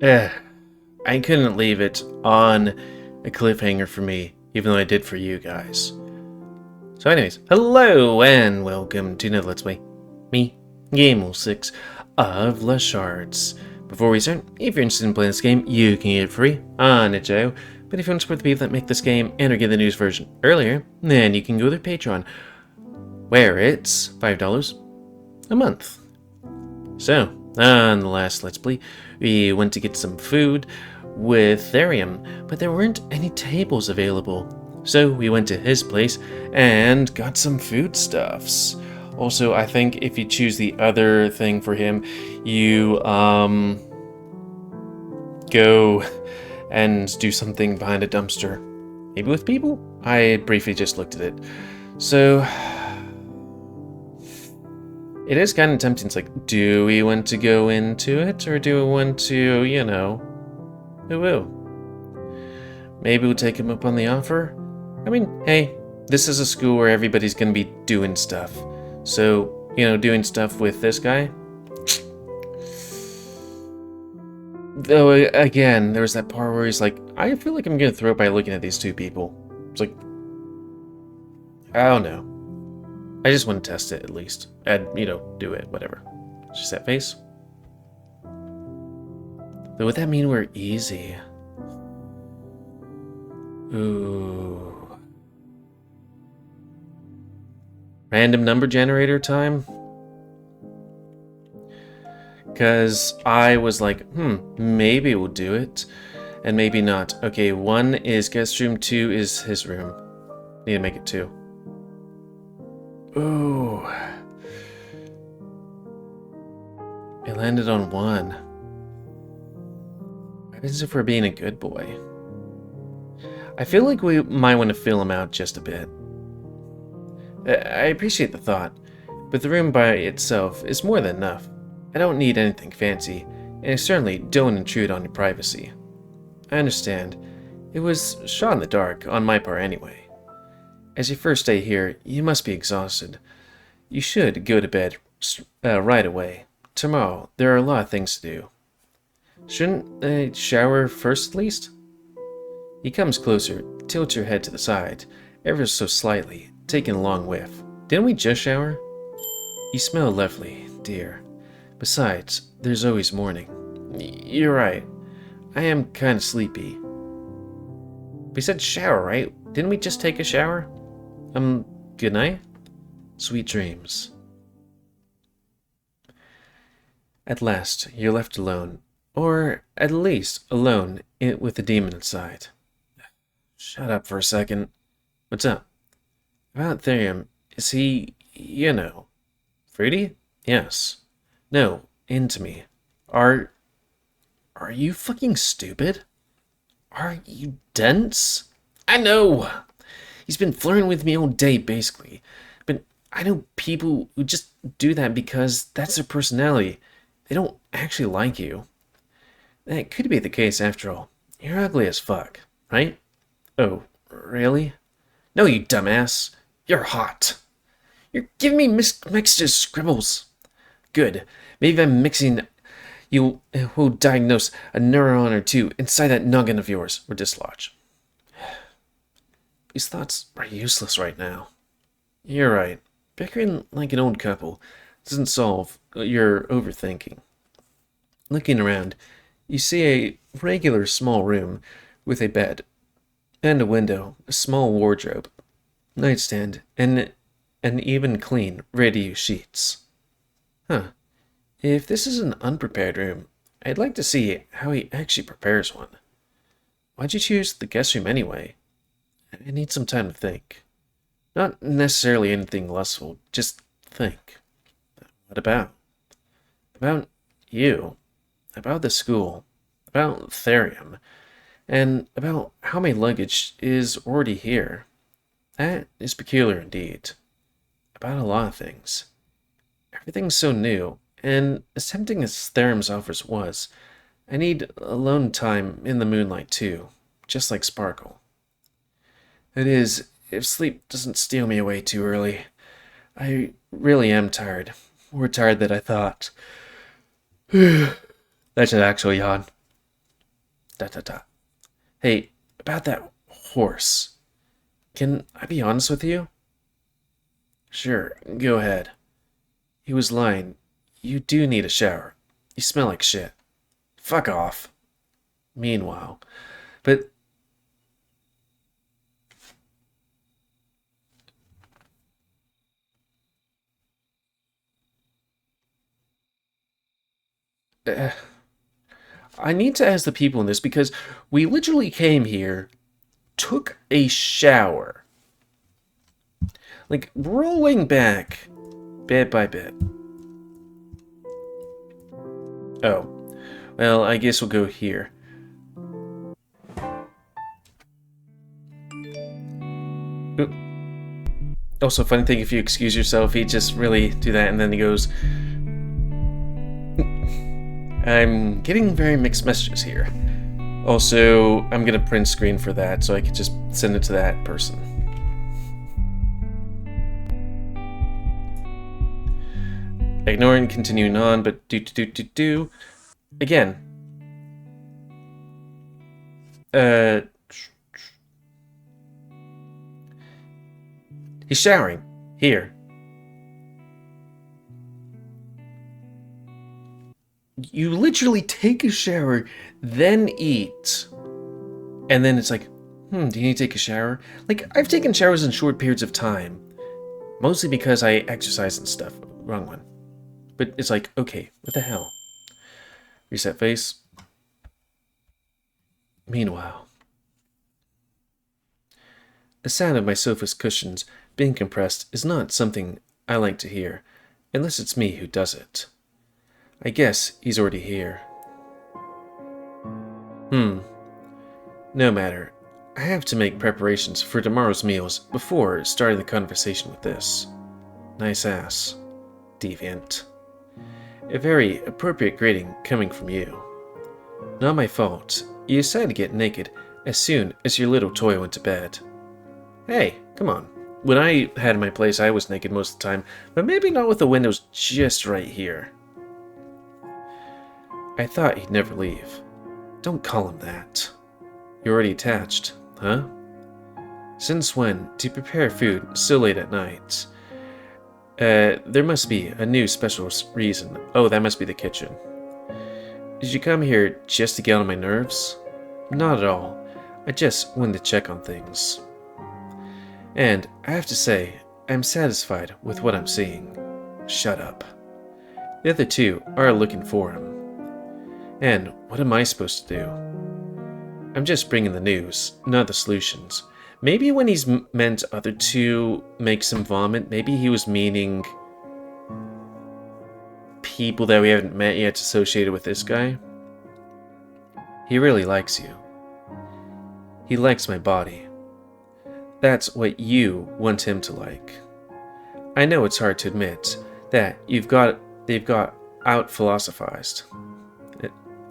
Eh, I couldn't leave it on a cliffhanger for me, even though I did for you guys. So anyways, hello and welcome to another Let's Play. Me, GamerWolfSix of the Shards. Before we start, if you're interested in playing this game, you can get it free on itch.io. But if you want to support the people that make this game and or get the news version earlier, then you can go to their Patreon, where it's $5 a month. So, on the last Let's Play, we went to get some food with Therium, but there weren't any tables available. So we went to his place and got some foodstuffs. Also, I think if you choose the other thing for him, you go and do something behind a dumpster. Maybe with people? I briefly just looked at it. So it is kind of tempting. It's like, do we want to go into it, or do we want to, you know, woo-woo? Maybe we'll take him up on the offer. I mean, hey, this is a school where everybody's gonna be doing stuff. So, you know, doing stuff with this guy. Though, again, there was that part where he's like, I feel like I'm gonna throw up by looking at these two people. It's like, I don't know. I just want to test it at least. And, you know, do it, whatever. Just that face. Though, would that mean we're easy? Ooh. Random number generator time? Because I was like, maybe we'll do it. And maybe not. Okay, 1 is guest room, 2 is his room. Need to make it 2. Ooh. It landed on 1. What happens if we're being a good boy? I feel like we might want to fill him out just a bit. I appreciate the thought, but the room by itself is more than enough. I don't need anything fancy, and I certainly don't intrude on your privacy. I understand. It was shot in the dark, on my part anyway. As your first day here, you must be exhausted. You should go to bed right away. Tomorrow, there are a lot of things to do. Shouldn't I shower first at least? He comes closer, tilts your head to the side, ever so slightly, taking a long whiff. Didn't we just shower? You smell lovely, dear. Besides, there's always morning. You're right. I am kind of sleepy. We said shower, right? Didn't we just take a shower? Good night? Sweet dreams. At last, you're left alone. Or, at least, alone with the demon inside. Shut up for a second. What's up? About Therium, is he, you know, fruity? Yes. No, into me. Are you fucking stupid? Are you dense? I know! He's been flirting with me all day, basically. But I know people who just do that because that's their personality. They don't actually like you. That could be the case after all. You're ugly as fuck, right? Oh, really? No, you dumbass. You're hot. You're giving me mixed scribbles. Good. Maybe I'm mixing. You will diagnose a neuron or two inside that noggin of yours, or dislodge. These thoughts are useless right now. You're right. Bickering like an old couple doesn't solve your overthinking. Looking around, you see a regular small room with a bed and a window, a small wardrobe, nightstand, and even clean, ready-to-use sheets. Huh. If this is an unprepared room, I'd like to see how he actually prepares one. Why'd you choose the guest room anyway? I need some time to think. Not necessarily anything lustful, just think. What about? About you. About the school. About Therium. And about how my luggage is already here. That is peculiar indeed. About a lot of things. Everything's so new, and as tempting as Therium's offers was, I need alone time in the moonlight too, just like Sparkle. It is, if sleep doesn't steal me away too early. I really am tired. More tired than I thought. That's an actual yawn. Dot dot dot. Hey, about that horse. Can I be honest with you? Sure, go ahead. He was lying. You do need a shower. You smell like shit. Fuck off. Meanwhile, but uh, I need to ask the people in this because we literally came here, took a shower, like rolling back bit by bit. Oh, well, I guess we'll go here. Oop. Also, funny thing, if you excuse yourself, he just really do that, and then he goes, I'm getting very mixed messages here. Also, I'm gonna print screen for that, so I can just send it to that person. Ignoring, continuing on, but do. Again. He's showering. Here. You literally take a shower, then eat. And then it's like, do you need to take a shower? Like, I've taken showers in short periods of time. Mostly because I exercise and stuff. Wrong one. But it's like, okay, what the hell? Reset face. Meanwhile. The sound of my sofa's cushions being compressed is not something I like to hear, unless it's me who does it. I guess he's already here. No matter. I have to make preparations for tomorrow's meals before starting the conversation with this. Nice ass. Deviant. A very appropriate greeting coming from you. Not my fault. You decided to get naked as soon as your little toy went to bed. Hey, come on. When I had my place, I was naked most of the time, but maybe not with the windows just right here. I thought he'd never leave. Don't call him that. You're already attached, huh? Since when do you prepare food so late at night? There must be a new special reason. Oh, that must be the kitchen. Did you come here just to get on my nerves? Not at all. I just wanted to check on things. And I have to say, I'm satisfied with what I'm seeing. Shut up. The other two are looking for him. And what am I supposed to do? I'm just bringing the news, not the solutions. Maybe when he's meant other two makes him vomit, maybe he was meaning people that we haven't met yet associated with this guy. He really likes you. He likes my body. That's what you want him to like. I know it's hard to admit that they've got out philosophized.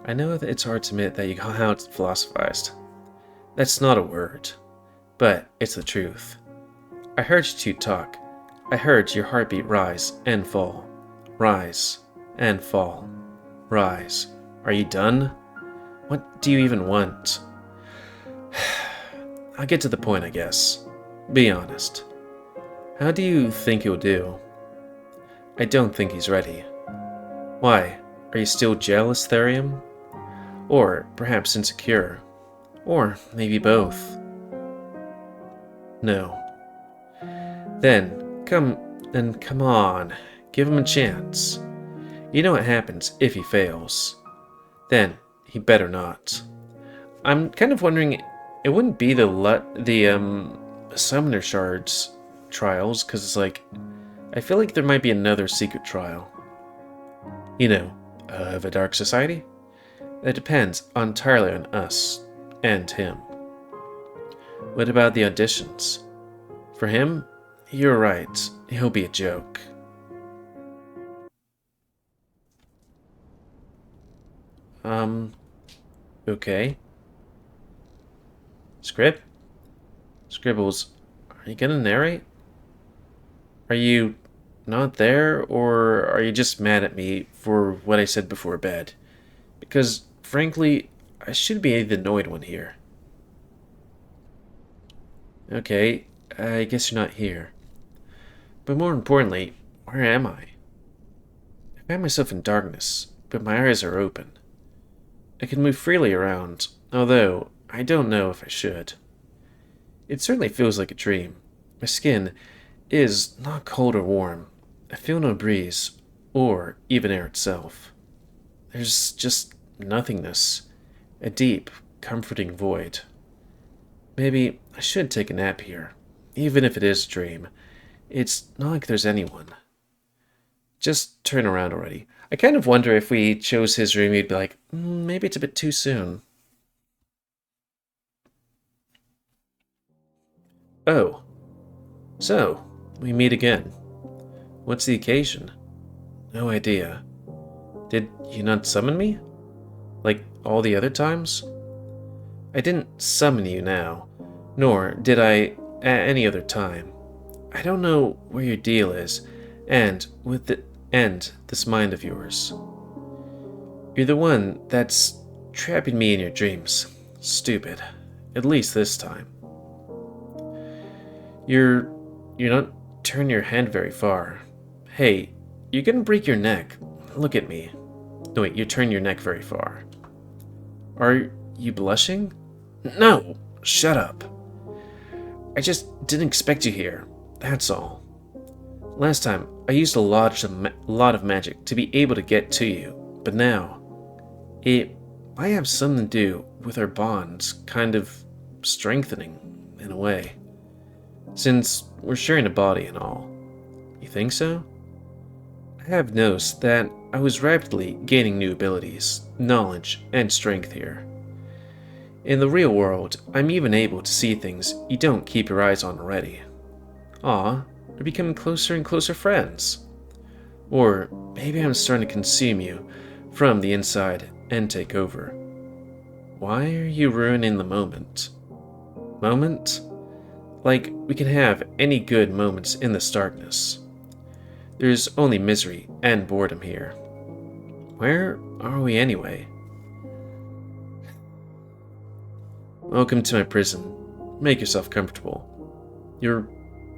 I know that it's hard to admit that you got out philosophized. That's not a word, but it's the truth. I heard you two talk. I heard your heartbeat rise and fall. Rise and fall. Rise. Are you done? What do you even want? I'll get to the point, I guess. Be honest. How do you think he'll do? I don't think he's ready. Why? Are you still jealous, Therium? Or perhaps insecure? Or maybe both? No. Then come on. Give him a chance. You know what happens if he fails. Then he better not. I'm kind of wondering, it wouldn't be the Summoner Shards trials, because it's like, I feel like there might be another secret trial. You know, of a dark society? That depends entirely on us and him. What about the auditions? For him, you're right, he'll be a joke. Okay. Script? Scribbles, are you gonna narrate? Are you not there, or are you just mad at me for what I said before bed? Because, frankly, I should be the annoyed one here. Okay, I guess you're not here. But more importantly, where am I? I find myself in darkness, but my eyes are open. I can move freely around, although I don't know if I should. It certainly feels like a dream. My skin is not cold or warm. I feel no breeze, or even air itself. There's just nothingness, a deep, comforting void. Maybe I should take a nap here, even if it is a dream. It's not like there's anyone. Just turn around already. I kind of wonder if we chose his room, he'd be like, maybe it's a bit too soon. Oh, so, we meet again. What's the occasion? No idea. Did you not summon me? Like all the other times? I didn't summon you now, nor did I at any other time. I don't know where your deal is, and with this mind of yours. You're the one that's trapping me in your dreams. Stupid. At least this time. You're not turning your head very far. Hey, you're gonna break your neck. Look at me. No, wait, you turn your neck very far. Are you blushing? No! Shut up. I just didn't expect you here. That's all. Last time, I used a lot of magic to be able to get to you, but now, it might have something to do with our bonds kind of strengthening, in a way. Since we're sharing a body and all. You think so? I have noticed that I was rapidly gaining new abilities, knowledge, and strength here. In the real world, I'm even able to see things you don't keep your eyes on already. Aw, we're becoming closer and closer friends. Or maybe I'm starting to consume you from the inside and take over. Why are you ruining the moment? Moment? Like we can have any good moments in this darkness. There's only misery and boredom here. Where are we anyway? Welcome to my prison. Make yourself comfortable. Your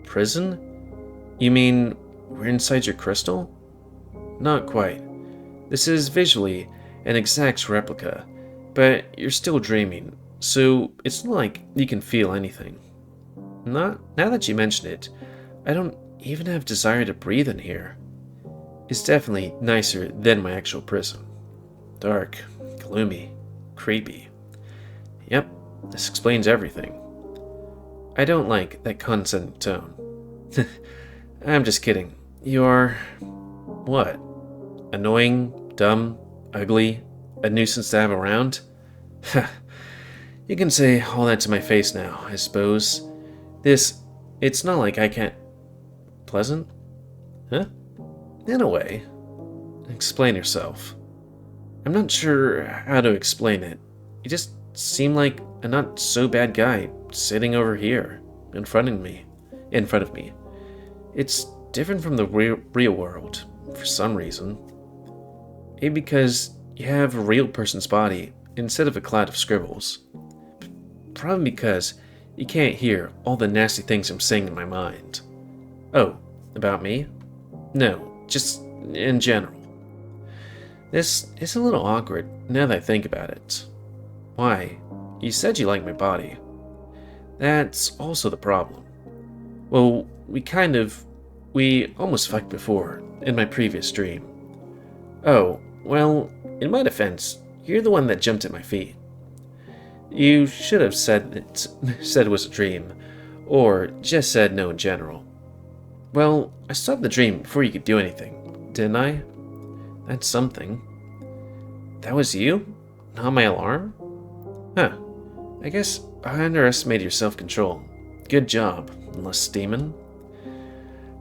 prison? You mean we're inside your crystal? Not quite. This is visually an exact replica, but you're still dreaming, so it's not like you can feel anything. Now that you mention it, I don't even have desire to breathe in here. It's definitely nicer than my actual prison. Dark, gloomy, creepy. Yep, this explains everything. I don't like that condescending tone. I'm just kidding. You are... what? Annoying, dumb, ugly, a nuisance to have around? You can say all that to my face now, I suppose. It's not like I can't... Pleasant? Huh? In a way. Explain yourself. I'm not sure how to explain it. You just seem like a not so bad guy sitting over here, in front of me. It's different from the real world, for some reason. Maybe because you have a real person's body instead of a cloud of scribbles. Probably because you can't hear all the nasty things I'm saying in my mind. Oh, about me? No, just in general. This is a little awkward now that I think about it. Why? You said you liked my body. That's also the problem. Well, we almost fucked before, in my previous dream. Oh, well, in my defense, you're the one that jumped at my feet. You should have said it was a dream, or just said no in general. Well, I stopped the dream before you could do anything, didn't I? That's something. That was you? Not my alarm? Huh. I guess I underestimated your self-control. Good job, unless demon.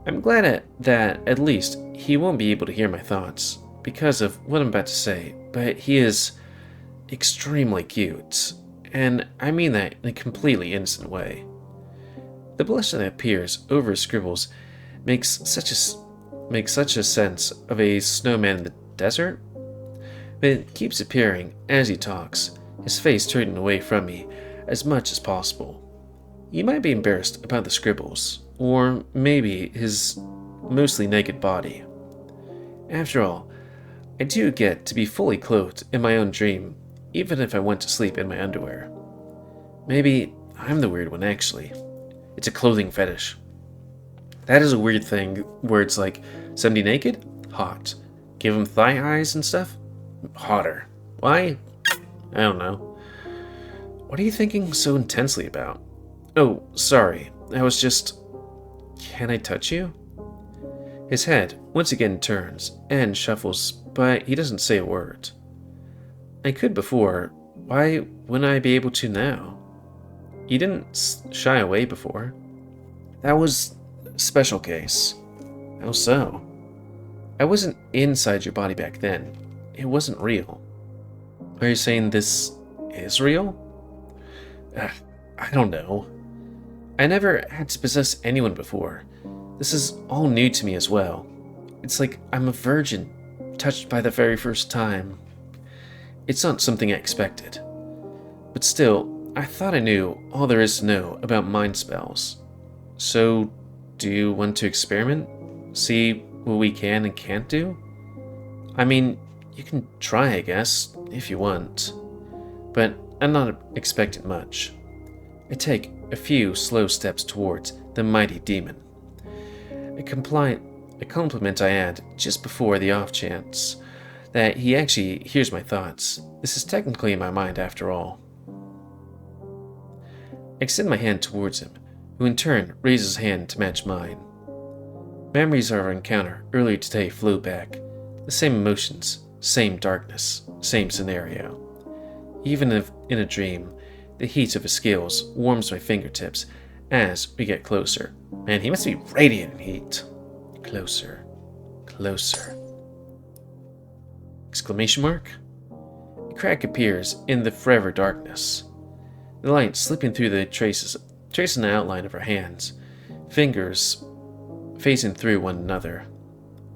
I'm glad that at least he won't be able to hear my thoughts because of what I'm about to say, but he is extremely cute, and I mean that in a completely innocent way. The blush that appears over his scribbles makes such a sense of a snowman in the desert, but it keeps appearing as he talks, his face turning away from me as much as possible. He might be embarrassed about the scribbles, or maybe his mostly naked body. After all, I do get to be fully clothed in my own dream, even if I went to sleep in my underwear. Maybe I'm the weird one, actually. It's a clothing fetish. That is a weird thing where it's like, somebody naked? Hot. Give him thigh highs and stuff? Hotter. Why? I don't know. What are you thinking so intensely about? Oh, sorry. I was just... Can I touch you? His head once again turns and shuffles, but he doesn't say a word. I could before. Why wouldn't I be able to now? He didn't shy away before. That was a special case. How so? I wasn't inside your body back then. It wasn't real. Are you saying this is real? I don't know. I never had to possess anyone before. This is all new to me as well. It's like I'm a virgin, touched by the very first time. It's not something I expected. But still, I thought I knew all there is to know about mind spells. So, do you want to experiment? See what we can and can't do? I mean, you can try, I guess, if you want. But I'm not expecting much. I take a few slow steps towards the mighty demon. A compliment I add just before the off chance that he actually hears my thoughts. This is technically in my mind after all. I extend my hand towards him, who in turn raises his hand to match mine. Memories of our encounter earlier today flew back. The same emotions, same darkness, same scenario. Even if in a dream, the heat of his scales warms my fingertips as we get closer. Man, he must be radiant in heat. Closer. Closer. Exclamation mark? A crack appears in the forever darkness. The light slipping through the tracing the outline of our hands. Fingers facing through one another.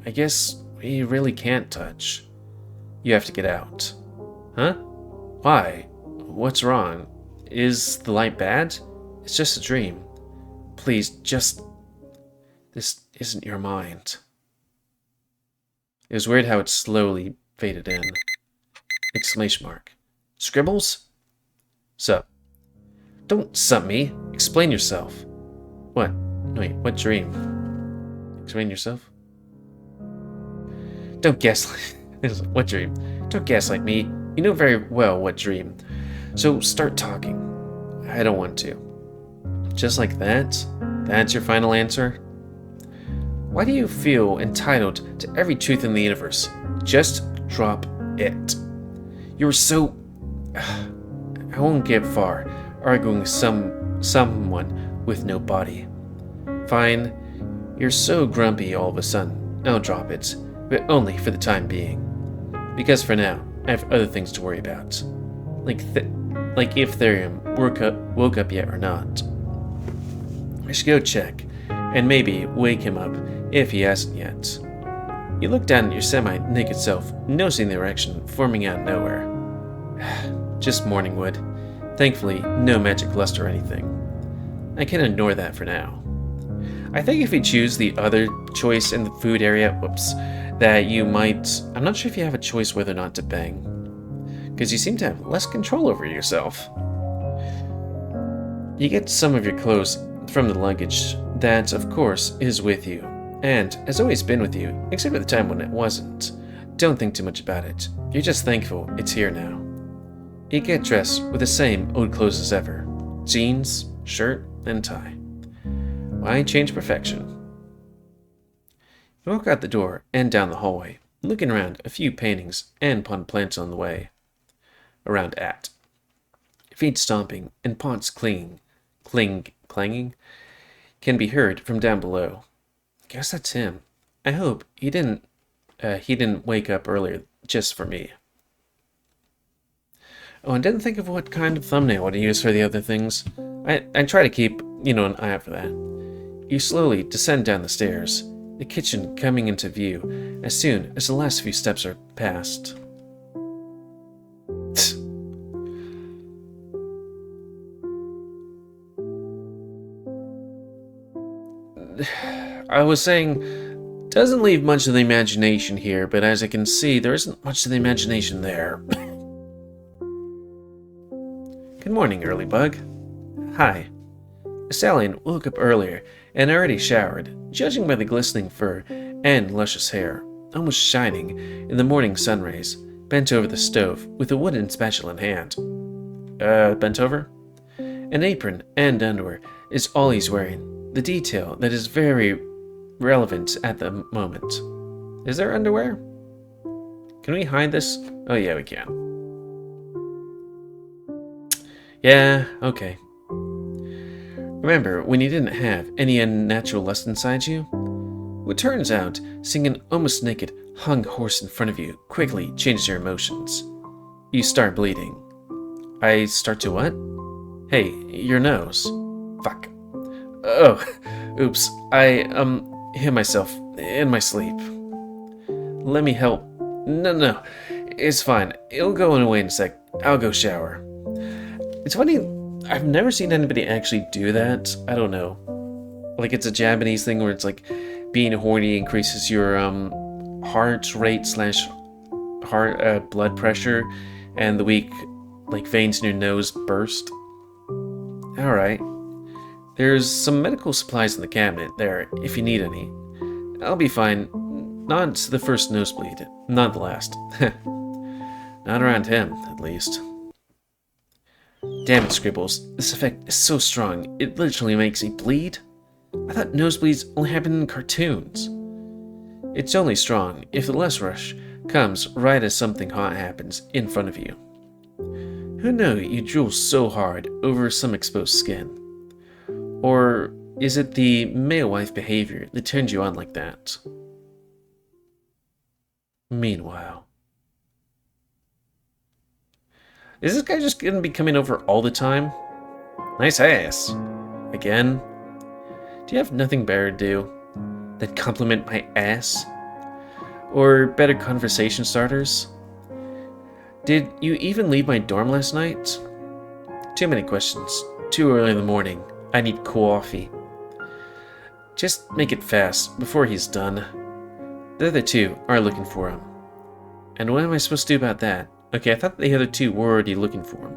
I guess we really can't touch. You have to get out. Huh? Why? What's wrong? Is the light bad? It's just a dream. Please, just... This isn't your mind. It was weird how it slowly faded in. Exclamation mark. Scribbles? Sup? Don't sup me. Explain yourself. What? Wait, what dream? Explain yourself? Don't guess like... What dream? Don't guess like me. You know very well what dream. So start talking. I don't want to. Just like that? That's your final answer? Why do you feel entitled to every truth in the universe? Just drop it. You were so... I won't get far arguing with someone with no body. Fine. You're so grumpy all of a sudden. I'll drop it. But only for the time being. Because for now, I have other things to worry about. Like if Therium woke up yet or not. I should go check, and maybe wake him up if he hasn't yet. You look down at your semi-naked self, noticing the erection forming out of nowhere. Just morning wood. Thankfully, no magic lust or anything. I can ignore that for now. I think if you choose the other choice in the food area, that you might... I'm not sure if you have a choice whether or not to bang. Because you seem to have less control over yourself. You get some of your clothes from the luggage that, of course, is with you, and has always been with you, except for the time when it wasn't. Don't think too much about it. You're just thankful it's here now. You get dressed with the same old clothes as ever. Jeans, shirt, and tie. Why change perfection? You walk out the door and down the hallway, looking around a few paintings and potted plants on the way. Around at. Feet stomping and pots clanging can be heard from down below. Guess that's him. I hope he didn't wake up earlier just for me. Oh, and didn't think of what kind of thumbnail to use for the other things. I try to keep, an eye out for that. You slowly descend down the stairs, the kitchen coming into view as soon as the last few steps are passed. I was saying, doesn't leave much to the imagination here, but as I can see, there isn't much to the imagination there. Good morning, early bug. Hi. Stallion woke up earlier and already showered, judging by the glistening fur and luscious hair, almost shining in the morning sun rays, bent over the stove with a wooden spatula in hand. Bent over? An apron and underwear is all he's wearing, the detail that is very relevant at the moment. Is there underwear? Can we hide this? Oh yeah, we can. Yeah, okay. Remember when you didn't have any unnatural lust inside you? It turns out, seeing an almost naked, hung horse in front of you quickly changes your emotions. You start bleeding. I start to what? Hey, your nose. Fuck. Oh, oops. I, hit myself in my sleep. Let me help. No. It's fine. It'll go away in a sec. I'll go shower. It's funny, I've never seen anybody actually do that. I don't know. Like, it's a Japanese thing where it's like being horny increases your heart rate slash heart blood pressure, and the weak like veins in your nose burst. Alright. There's some medical supplies in the cabinet there if you need any. I'll be fine. Not the first nosebleed, not the last. Not around him, at least. Damn it, Scribbles. This effect is so strong, it literally makes me bleed. I thought nosebleeds only happen in cartoons. It's only strong if the lust rush comes right as something hot happens in front of you. Who knew you drool so hard over some exposed skin? Or is it the male wife behavior that turns you on like that? Meanwhile. Is this guy just gonna be coming over all the time? Nice ass. Again? Do you have nothing better to do than compliment my ass? Or better conversation starters? Did you even leave my dorm last night? Too many questions. Too early in the morning. I need coffee. Just make it fast before he's done. The other two are looking for him. And what am I supposed to do about that? Okay, I thought the other two were already looking for him.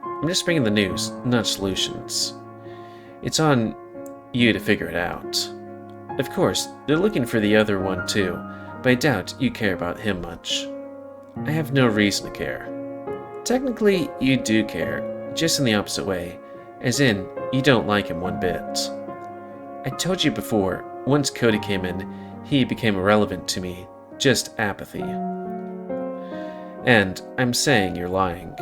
I'm just bringing the news, not solutions. It's on you to figure it out. Of course, they're looking for the other one too, but I doubt you care about him much. I have no reason to care. Technically, you do care, just in the opposite way, as in, you don't like him one bit. I told you before, once Cody came in, he became irrelevant to me, just apathy. And I'm saying you're lying.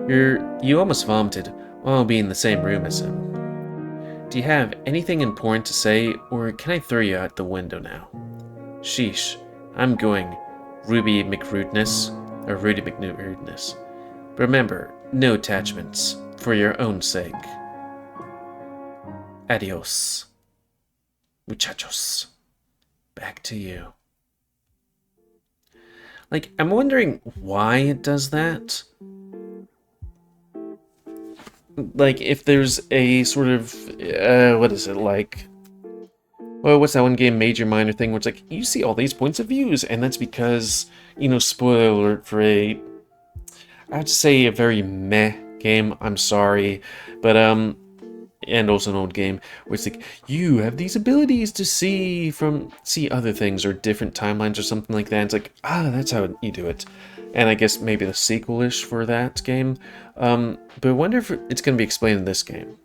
You almost vomited while being in the same room as him. Do you have anything important to say, or can I throw you out the window now? Sheesh, I'm going, Ruby McRudeness, or Rudy McRudeness. But remember, no attachments, for your own sake. Adios. Muchachos. Back to you. Like, I'm wondering why it does that. Like, if there's a sort of, what is it, like... Well, what's that one game, Major Minor thing, where it's like, you see all these points of views, and that's because, you know, spoiler alert for a... I would say a very meh game, I'm sorry, but, and also an old game, where it's like, you have these abilities to see other things, or different timelines, or something like that. It's like, that's how you do it. And I guess maybe the sequel-ish for that game. But I wonder if it's going to be explained in this game.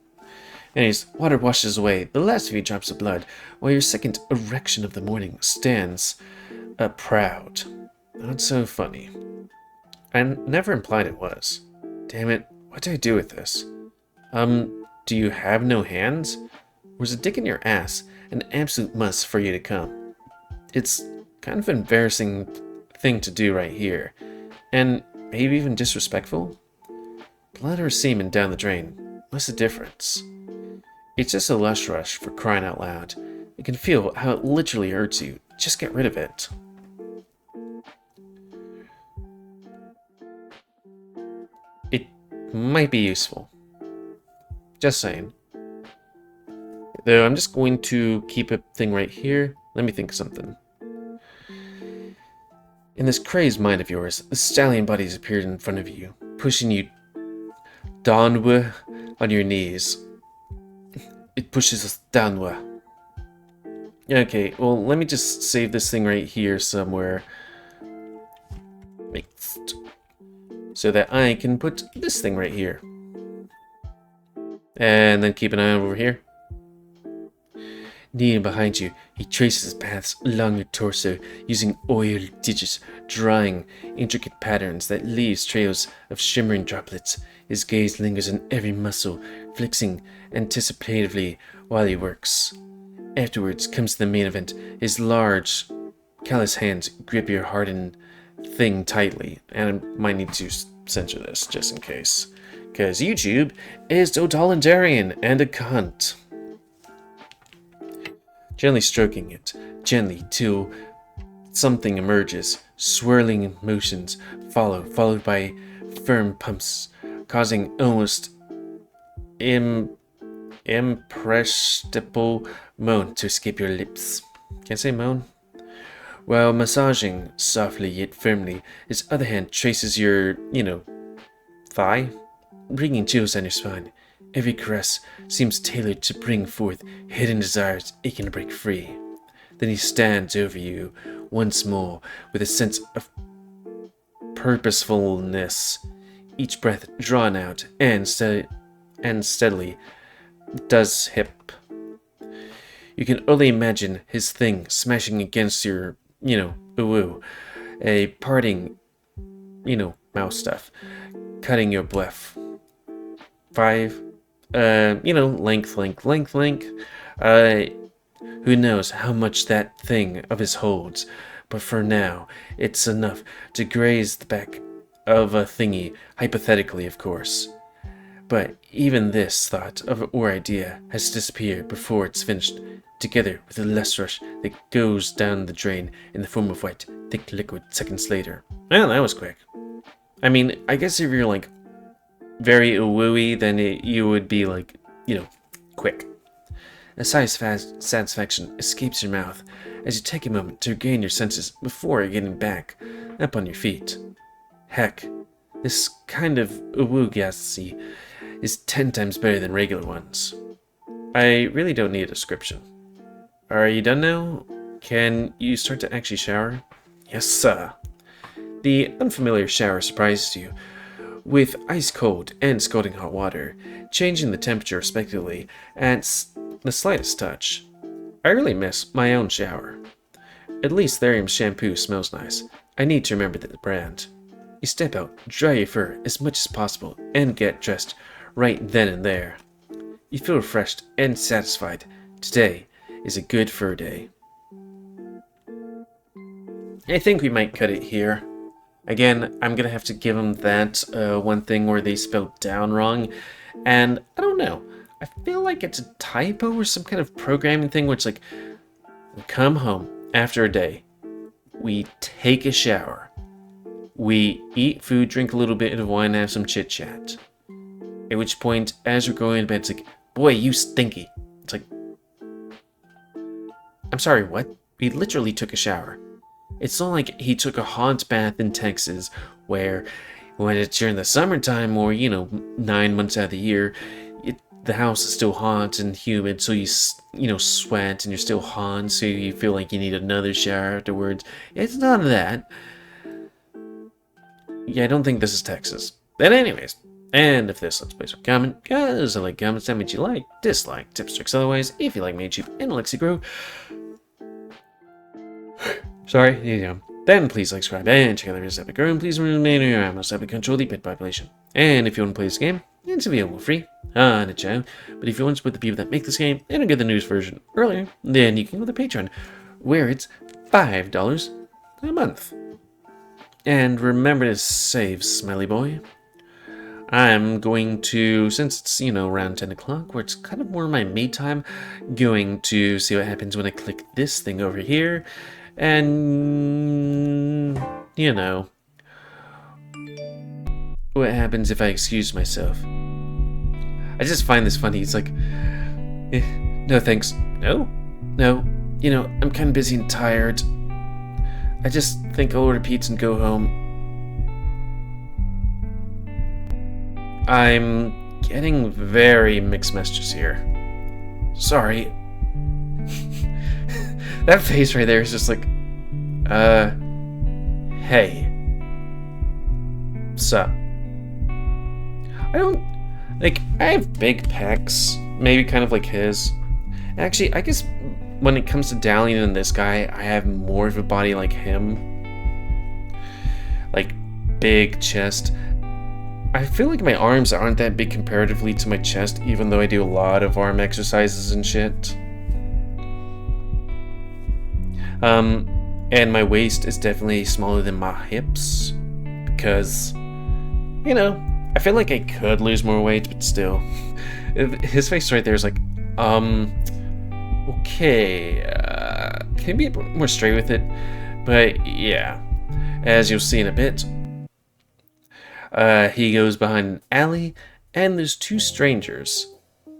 Anyways, water washes away the last few drops of blood, while your second erection of the morning stands proud. Not so funny. I never implied it was. Damn it, what do I do with this? Do you have no hands? Or is a dick in your ass an absolute must for you to come? It's kind of an embarrassing thing to do right here. And maybe even disrespectful? Blood or semen down the drain. What's the difference? It's just a lush rush, for crying out loud. You can feel how it literally hurts you. Just get rid of it. It might be useful. Just saying. Though I'm just going to keep a thing right here. Let me think of something. In this crazed mind of yours, the stallion body has appeared in front of you, pushing you downward on your knees. It pushes us downward. Okay, well, let me just save this thing right here somewhere. So that I can put this thing right here. And then keep an eye over here. Kneeling behind you, he traces paths along your torso using oiled digits, drawing intricate patterns that leaves trails of shimmering droplets. His gaze lingers on every muscle, flexing anticipatively while he works. Afterwards comes the main event. His large, callous hands grip your hardened thing tightly, and I might need to censor this just in case, because YouTube is totalitarian and a cunt. Gently stroking it, gently, till something emerges. Swirling motions follow, followed by firm pumps, causing almost imperceptible moan to escape your lips. Can't say moan? While massaging softly yet firmly, his other hand traces your, thigh, bringing chills down your spine. Every caress seems tailored to bring forth hidden desires aching to break free. Then he stands over you once more with a sense of purposefulness, each breath drawn out and steadily does hip. You can only imagine his thing smashing against your, a parting, mouse stuff, cutting your breath. 5, length. Who knows how much that thing of his holds, but for now, it's enough to graze the back of a thingy, hypothetically, of course. But even this thought or idea has disappeared before it's finished, together with a lust rush that goes down the drain in the form of wet, thick liquid seconds later. Well, that was quick. I mean, I guess if you're, very wooey, then you would be, quick. A sigh of satisfaction escapes your mouth as you take a moment to regain your senses before getting back up on your feet. Heck, this kind of woo-gasy is 10 times better than regular ones. I really don't need a description. Are you done now? Can you start to actually shower? Yes, sir. The unfamiliar shower surprises you with ice cold and scalding hot water, changing the temperature respectively at the slightest touch. I really miss my own shower. At least Therium's shampoo smells nice. I need to remember the brand. You step out, dry your fur as much as possible, and get dressed right then and there. You feel refreshed and satisfied. Today is a good fur day. I think we might cut it here. Again, I'm gonna have to give them that one thing where they spelled down wrong, and I don't know. I feel like it's a typo or some kind of programming thing where it's like, we come home after a day, we take a shower, we eat food, drink a little bit of wine, have some chit chat. At which point, as we're going to bed, it's like, boy, you stinky. It's like, I'm sorry, what? We literally took a shower. It's not like he took a hot bath in Texas where when it's during the summertime or, 9 months out of the year, the house is still hot and humid, so you sweat and you're still hot, so you feel like you need another shower afterwards. It's none of that. Yeah, I don't think this is Texas. But anyways, and if this Let's Play some comment, guys, I like comments, tell me what you like, dislike, tips, tricks, otherwise, if you like me, YouTube, and Alexi Grow. Sorry, then please like, subscribe, and check out the rest of the epic, and please remain in your most epic control the pet population. And if you want to play this game, it's available free on the channel. But if you want to support the people that make this game and get the news version earlier, then you can go to Patreon, where it's $5 a month. And remember to save, Smelly Boy. I'm going to, since it's, around 10 o'clock, where it's kind of more my me time, going to see what happens when I click this thing over here. And, what happens if I excuse myself. I just find this funny. It's like, No thanks. No? No. You know, I'm kind of busy and tired. I just think I'll order pizza and go home. I'm getting very mixed messages here. Sorry. That face right there is just like, hey. Sup? I don't, like, I have big pecs, maybe kind of like his. Actually, I guess when it comes to Dalian and this guy, I have more of a body like him. Like, big chest. I feel like my arms aren't that big comparatively to my chest, even though I do a lot of arm exercises and shit. And my waist is definitely smaller than my hips, because, you know, I feel like I could lose more weight, but still. His face right there is like, okay, can you be a bit more straight with it? But yeah, as you'll see in a bit, he goes behind an alley, and there's two strangers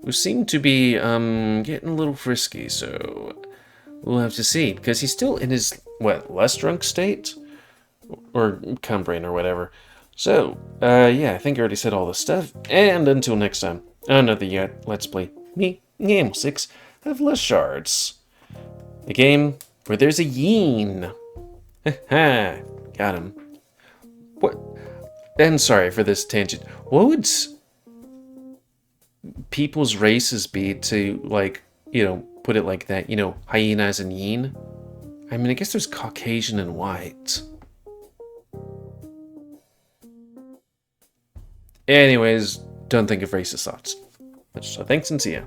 who seem to be, getting a little frisky, so we'll have to see, because he's still in his, less drunk state? Or cumbrain or whatever. So, yeah, I think I already said all this stuff, and until next time, another Let's Play, me, GamerWolfSix, of less Shards. A game where there's a yeen. Haha, got him. What? And sorry for this tangent. What would people's races be to, like, you know, put it like that? You know, hyenas and yeen? I mean, I guess there's Caucasian and white. Anyways, don't think of racist thoughts. So thanks and see ya.